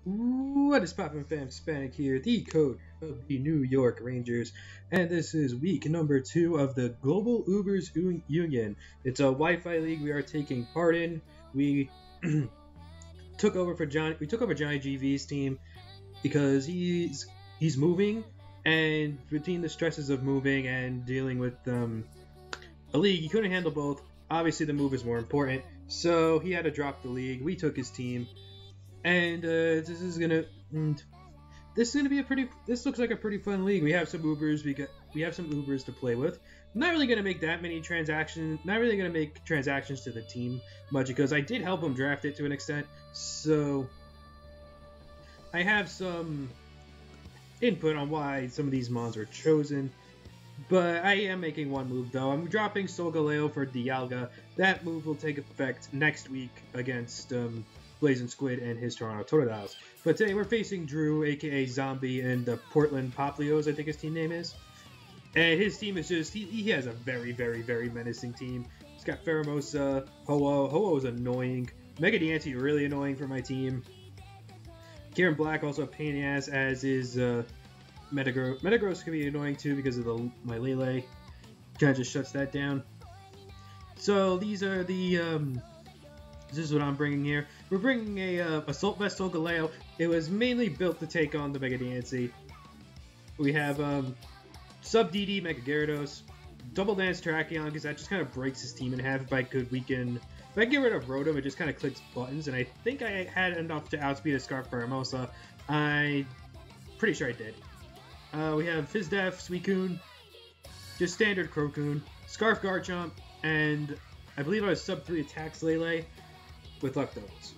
What is poppin' fam? Hispanic here, the coach of the New York Rangers, and this is week number 2 of the Global Ubers Union. It's a Wi-Fi league we are taking part in. We took over Johnny GV's team because he's moving, and between the stresses of moving and dealing with a league, he couldn't handle both. Obviously, the move is more important, so he had to drop the league. We took his team. And this looks like a pretty fun league. We have some Ubers. We have some Ubers to play with. I'm not really gonna make that many transactions. Not really gonna make transactions to the team much because I did help him draft it to an extent. So I have some input on why some of these mons were chosen. But I am making one move though. I'm dropping Solgaleo for Dialga. That move will take effect next week against Blazing Squid and his Toronto Totodiles. But today we're facing Drew, aka Zombie, and the Portland Popplios, I think his team name is. And his team is just, he has a very, very, very menacing team. He's got Pheromosa, Ho-Oh. Ho-Oh is annoying. Mega Diancie really annoying for my team. Kieran Black also a pain in the ass, as is Metagross. Metagross can be annoying too because of my Lele. Kind of just shuts that down. So these are the this is what I'm bringing here. We're bringing a Assault Vest Solgaleo. It was mainly built to take on the Mega Diancie. We have Sub DD Mega Gyarados, Double Dance Terrakion, because that just kind of breaks his team in half. If I could get rid of Rotom, it just kind of clicks buttons, and I think I had enough to outspeed a Scarf Pheromosa. I'm pretty sure I did. We have Fizdef, Suicune, just standard Crocoon, Scarf Garchomp, and I believe I was sub 3 attacks Lele with leftovers.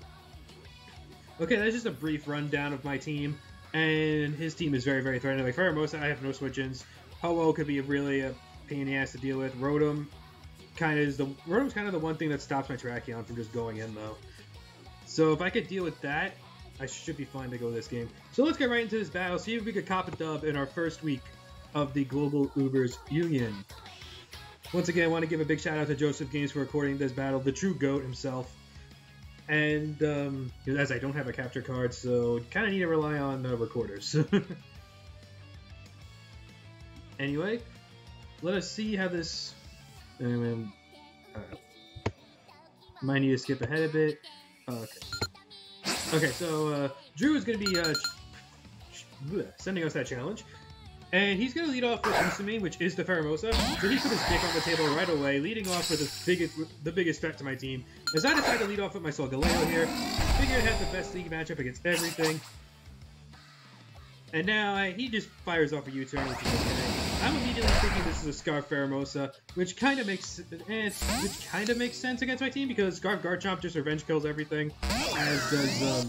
Okay, that's just a brief rundown of my team, and his team is very, very threatening. Like Pheromosa, I have no switch-ins. Ho-Oh could be really a pain in the ass to deal with. Rotom's kind of the one thing that stops my Terrakion from just going in, though. So if I could deal with that, I should be fine to go this game. So let's get right into this battle, see if we could cop a dub in our first week of the Global Ubers Union. Once again, I want to give a big shout out to Joseph Games for recording this battle, the true GOAT himself. And as I don't have a capture card, so kind of need to rely on recorders. Anyway, let us see how this. Might need to skip ahead a bit. Okay. Okay, so Drew is going to be sending us that challenge. And he's going to lead off with Usumane, which is the Pheromosa. So he put his dick on the table right away, leading off with the biggest threat to my team. As I decide to lead off with my Solgaleo here, figured I had the best league matchup against everything. And now he just fires off a U-turn, which is okay. I'm immediately thinking this is a Scarf Pheromosa, which kind of makes sense against my team because Scarf Garchomp just revenge kills everything, as does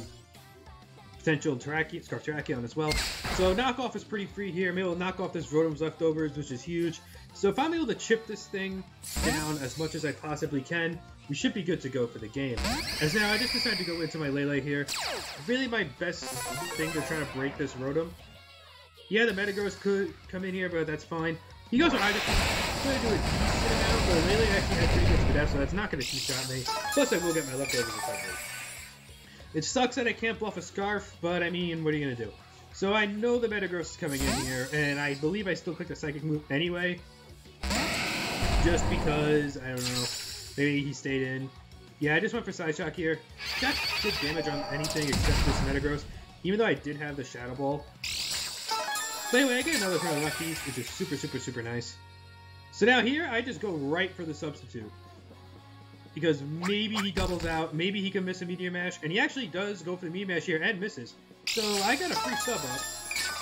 potential Scarf Terrakion as well. So knockoff is pretty free here. I'm able to knock off this Rotom's leftovers, which is huge. So if I'm able to chip this thing down as much as I possibly can, we should be good to go for the game. As now I just decided to go into my Lele here. Really my best thing to try to break this Rotom. Yeah, the Metagross could come in here, but that's fine. He goes with either. I'm going to do a decent amount, but Lele actually had pretty good Spadef, so that's not going to two-shot me. Plus I will get my leftovers recovered. It sucks that I can't bluff a Scarf, but I mean, what are you going to do? So I know the Metagross is coming in here, and I believe I still clicked the Psychic move anyway. Just because, I don't know, maybe he stayed in. Yeah, I just went for Side Shock here. Got good damage on anything except this Metagross, even though I did have the Shadow Ball. But anyway, I get another pair of lefties, which is super, super, super nice. So now here, I just go right for the substitute. Because maybe he doubles out, maybe he can miss a Meteor Mash, and he actually does go for the Meteor Mash here and misses. So I got a free sub up,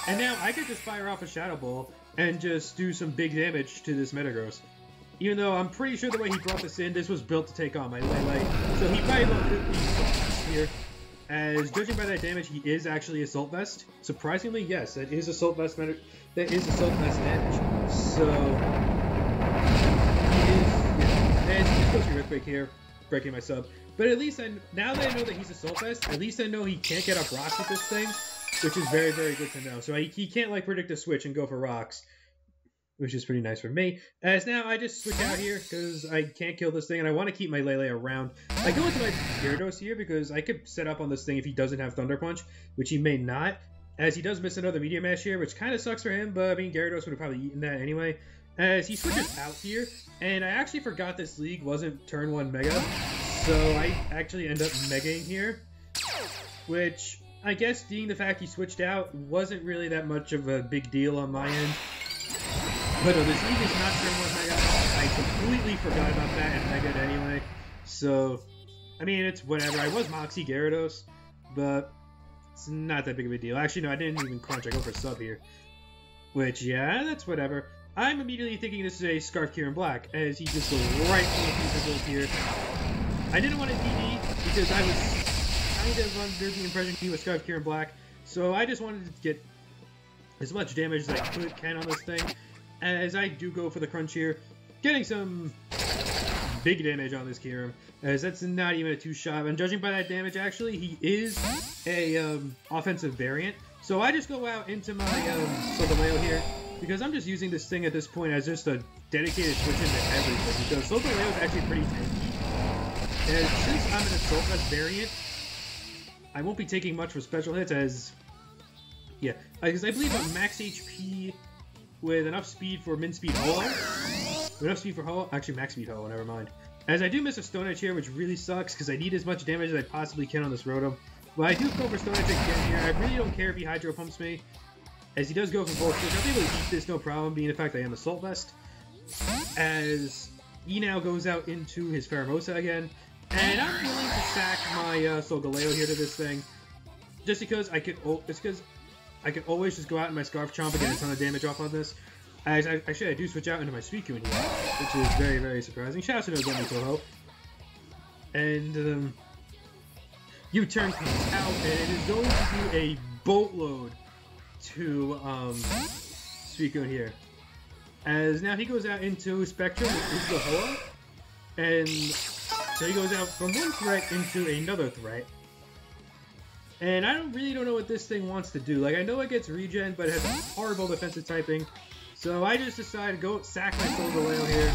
and now I could just fire off a Shadow Ball and just do some big damage to this Metagross. Even though I'm pretty sure the way he brought this in, this was built to take on my Lele. So he might well could be Assault Vest here. As judging by that damage, he is actually Assault Vest. Surprisingly, yes, that is Assault Vest damage. So he is, yeah. And he's supposed to be Earthquake here, breaking my sub. But at least now that I know that he's Assault Vest, at least I know he can't get up rocks with this thing, which is very, very good to know. So he can't like predict a switch and go for rocks. which is pretty nice for me. As now I just switch out here because I can't kill this thing and I want to keep my Lele around. I go into my Gyarados here because I could set up on this thing if he doesn't have Thunder Punch, which he may not, as he does miss another Meteor Mash here, which kind of sucks for him, but I mean, Gyarados would have probably eaten that anyway. As he switches out here, and I actually forgot this league wasn't turn 1 Mega, so I actually end up Megaing here, which I guess being the fact he switched out wasn't really that much of a big deal on my end. But no, this league is not turn 1 Mega. I completely forgot about that and Mega'd anyway. So, I mean, it's whatever. I was Moxie Gyarados, but it's not that big of a deal. Actually, no, I didn't even crunch. I go for sub here. Which, yeah, that's whatever. I'm immediately thinking this is a Scarf Kieran Black, as he just goes right for the piece of gold here. I didn't want to DD because I was kind of under the impression he was Scarf Kieran Black, so I just wanted to get as much damage as I can on this thing. As I do go for the crunch here, getting some big damage on this Kieran, as that's not even a 2-shot. And judging by that damage, actually, he is a offensive variant. So I just go out into my Solgaleo here, because I'm just using this thing at this point as just a dedicated switch into everything, because Solgaleo is actually pretty tanky. And since I'm an Assault Vest variant, I won't be taking much for special hits as... Yeah, because I believe I'm max HP with enough speed for min speed Ho-Oh. With enough speed for Ho-Oh? Actually, max speed Ho-Oh, never mind. As I do miss a Stone Edge here, which really sucks, because I need as much damage as I possibly can on this Rotom. But I do go for Stone Edge again here. I really don't care if he Hydro Pumps me, as he does go for Volt Switch. I'll be able to eat this no problem, being the fact I am Assault Vest. As he now goes out into his Pheromosa again. And I'm willing to sack my Solgaleo here to this thing, just because I could always just go out in my Scarf Chomp and get a ton of damage off on this. Actually, I do switch out into my Suicune here, which is very, very surprising. Shout out to Nozomi Toho. And U-turn comes out, and it is going to do a boatload to Suicune here. As now he goes out into Spectrum, which is the Ho-Oh, and so he goes out from one threat into another threat. And I really don't know what this thing wants to do. Like, I know it gets regen, but it has a horrible defensive typing. So I just decided to go sack my Solgaleo here.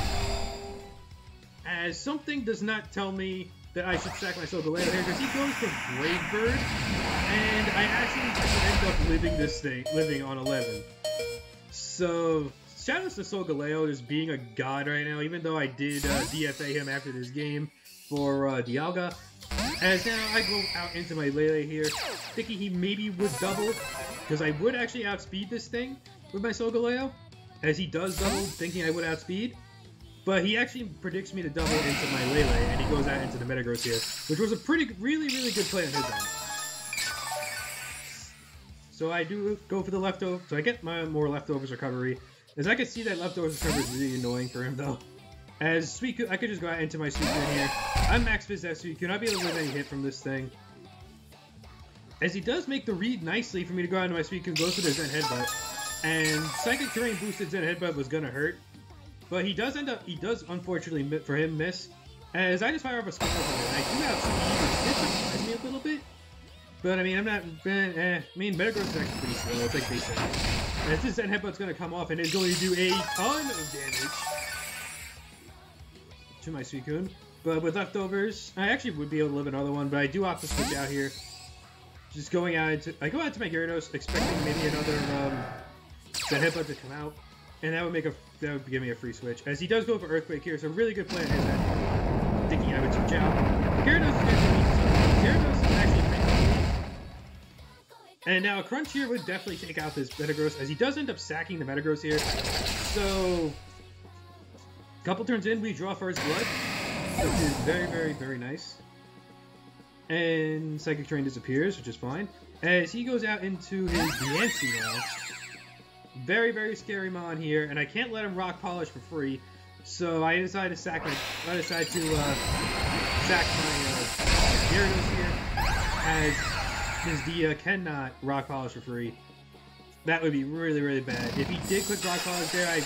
As something does not tell me that I should sack my Solgaleo here, because he goes for Brave Bird, and I actually end up living on 11. So, shout out to Solgaleo just being a god right now, even though I did DFA him after this game for Dialga. As now I go out into my Lele here, thinking he maybe would double, because I would actually outspeed this thing with my Solgaleo, as he does double, thinking I would outspeed. But he actually predicts me to double into my Lele, and he goes out into the Metagross here, which was a really good play on his end. So I do go for the leftover, so I get my more leftovers recovery. As I can see that leftovers recovery is really annoying for him though. As Suicune, I could just go out into my Suicune here. I'm max Fizz that Suicune, I'll be able to live any hit from this thing. As he does make the read nicely for me to go out into my Suicune, goes for the Zen Headbutt. And Psychic Terrain boosted Zen Headbutt was gonna hurt. But he does unfortunately for him miss. As I just fire up a Squirtle here, and I do have speed, which did surprise me a little bit. But I mean, I'm not, I mean, Metagross is actually pretty slow, it's like basic. As this Zen Headbutt's gonna come off and it's going to do a ton of damage to my Suicune. But with leftovers, I actually would be able to live another one, but I do opt to switch out here. Just going out into, I go out to my Gyarados, expecting maybe another Zen Headbutt to come out. And that would give me a free switch. As he does go for Earthquake here, so really good play on his end. Thinking I would switch out. Gyarados is going to be Gyarados is actually pretty good. And now a Crunch here would definitely take out this Metagross, as he does end up sacking the Metagross here. So, a couple turns in, we draw First Blood, which is very nice. And Psychic Terrain disappears, which is fine. As he goes out into his Diancie now. Very scary Mon here, and I can't let him Rock Polish for free, so I decided to sack my Gyarados here, as his Dia cannot Rock Polish for free. That would be really bad. If he did click Rock Polish there, I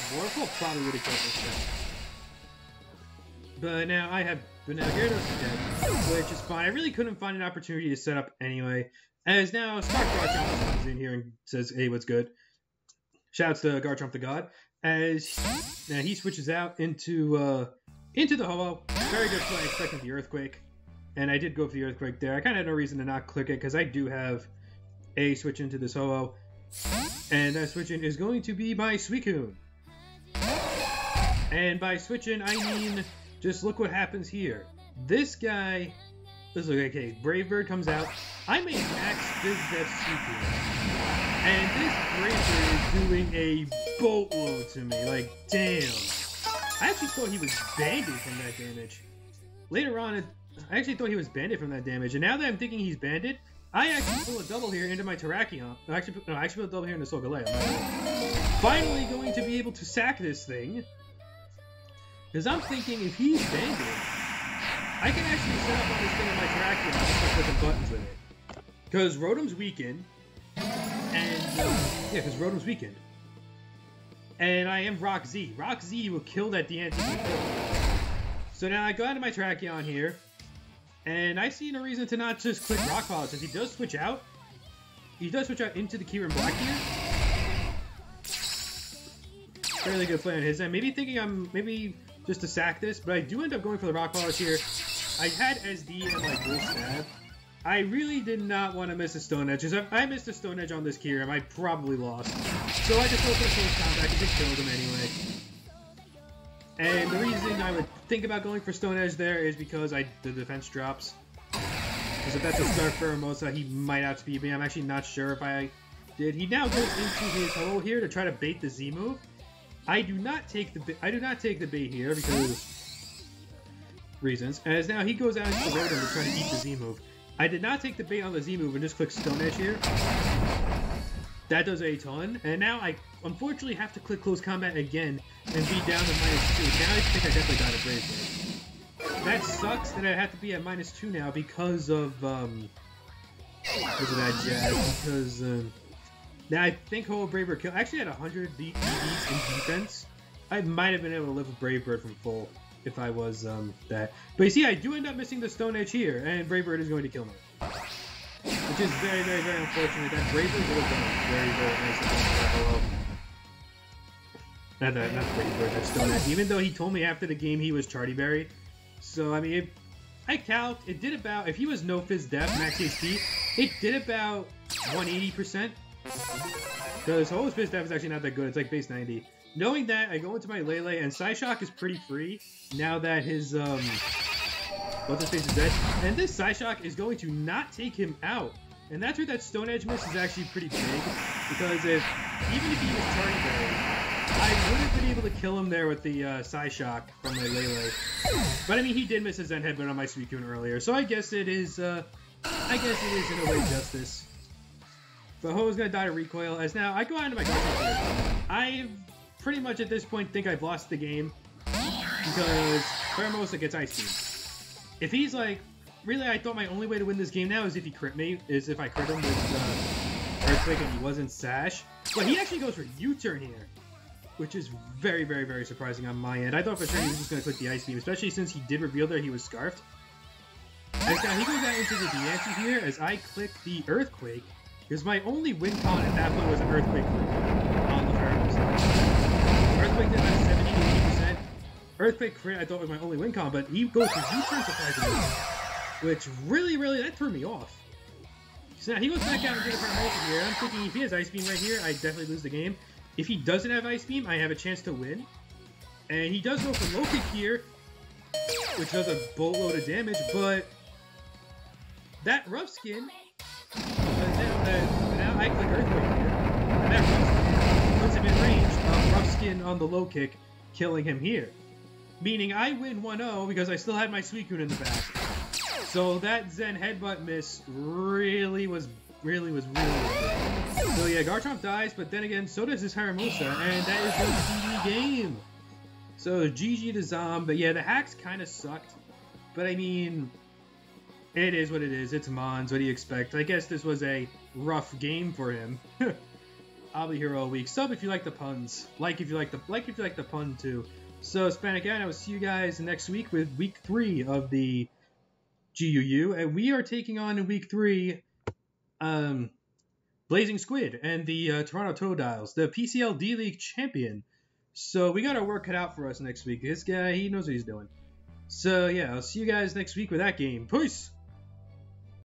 probably would have killed this thing. But now Gyarados is dead, which is fine. I really couldn't find an opportunity to set up anyway, as now Spark Garchomp comes in here and says, hey, what's good? Shouts to Garchomp the God. as now he switches out into the Ho-Oh. Very good play, expecting the Earthquake. And I did go for the Earthquake there. I kind of had no reason to not click it because I do have a switch into this Ho-Oh. And that switch in is going to be my Suicune. And by switching, I mean, just look what happens here. This guy, let's look, okay, Brave Bird comes out. I may max BizDev Suicune. And this Brave Bird is doing a boatload to me, like, damn. I actually thought he was banded from that damage. Later on, I actually thought he was banded from that damage. And now that I'm thinking he's banded, I actually pull a double here into my Terrakion. I actually pull a double here into Solgaleo. Finally going to be able to sack this thing. Because I'm thinking if he's banded, I can actually set up on this thing in my Terrakion and start clicking buttons with it. Because Rotom's weakened. And, yeah, because Rotom's weakened. And I am Rock Z. Rock Z will kill that Deanthe. So now I go into my Terrakion here. And I see no reason to not just click Rock Polish, since he does switch out. He does switch out into the Kyurem Black here. Fairly good play on his end. Maybe thinking I'm just to sack this, but I do end up going for the Rock Polish here. I had SD and like Bull Stab. I really did not want to miss a Stone Edge, because if I missed a Stone Edge on this Kyurem, I probably lost. So I just go for the close combat, because it killed him anyway. And the reason I would think about going for Stone Edge there is because the defense drops. Because if that's a start for Hermosa, he might outspeed me. I'm actually not sure if I did. He now goes into his hole here to try to bait the Z move. I do not take the bait here because reasons. As now he goes out into the Rotom to try to eat the Z move. I did not take the bait on the Z move and just click Stone Edge here. That does a ton. And now I unfortunately have to click Close Combat again and be down to -2. Now I think I definitely got a Brave Bird. That sucks that I have to be at -2 now because of that jazz. Because now I think Ho-Oh Brave Bird kill. I actually had 100 DBs in defense. I might have been able to live with Brave Bird from full if I was that. But you see, I do end up missing the Stone Edge here, and Brave Bird is going to kill me. Which is very, very, very unfortunate. That Brave Bird would have done a very, very nice Ho-Oh. Not Brave Bird, that Stone Edge. Even though he told me after the game he was Charty Berry. So, I mean, I calc, it did about, if he was no Fizz Def, max HP, it did about 180%. Because Ho-Oh's Fizz Def is actually not that good, it's like base 90. Knowing that, I go into my Lele, and Psyshock is pretty free now that his, what's-his-face is dead. And this Psyshock is going to not take him out. And that's where that Stone Edge miss is actually pretty big. Because even if he was Charty Berry, I would have been able to kill him there with the Psyshock from my Lele. But I mean, he did miss a Zen Headbutt on my Suicune earlier, so I guess it is, in a way justice. But Ho-Oh's gonna die to recoil, as now I go out into my Garchomp here. I pretty much at this point think I've lost the game, because Hermosa gets Ice Beam. If he's like, really I thought my only way to win this game now is if he crit me, is if I crit him with Earthquake and he wasn't Sash. But he actually goes for U-turn here, which is very, very, very surprising on my end. I thought for sure he was just going to click the Ice Beam, especially since he did reveal that he was Scarfed. As now he goes out into the Deanthe here as I click the Earthquake, because my only win con at that point was an Earthquake on the Hermosa. Earthquake did about 70 to 80%. Earthquake crit I thought was my only win con, but he goes for U-turn surprisingly, which really, really, that threw me off. So now he goes back out and gets a Hermosa here. I'm thinking if he has Ice Beam right here, I definitely lose the game. If he doesn't have Ice Beam, I have a chance to win. And he does go for Low Kick here, which does a boatload of damage, but that Rough Skin, now I click Earthquake here, and that Rough Skin puts him in range of Rough Skin on the Low Kick, killing him here. Meaning I win 1-0 because I still had my Suicune in the back. So that Zen Headbutt miss really was good. So yeah, Garchomp dies, but then again, so does his Hermosa, and that is the GG game. So GG to Zom, but yeah, the hacks kind of sucked. But I mean, it is what it is. It's Mons. What do you expect? I guess this was a rough game for him. I'll be here all week. Sub if you like the puns. Like if you like the pun too. So Hispanic Guy, and I will see you guys next week with week 3 of the GUU, and we are taking on in week 3. Blazing Squid and the Toronto Totodiles, the PCL D-League champion. So we got our work cut out for us next week. This guy, he knows what he's doing. So yeah, I'll see you guys next week with that game. Peace!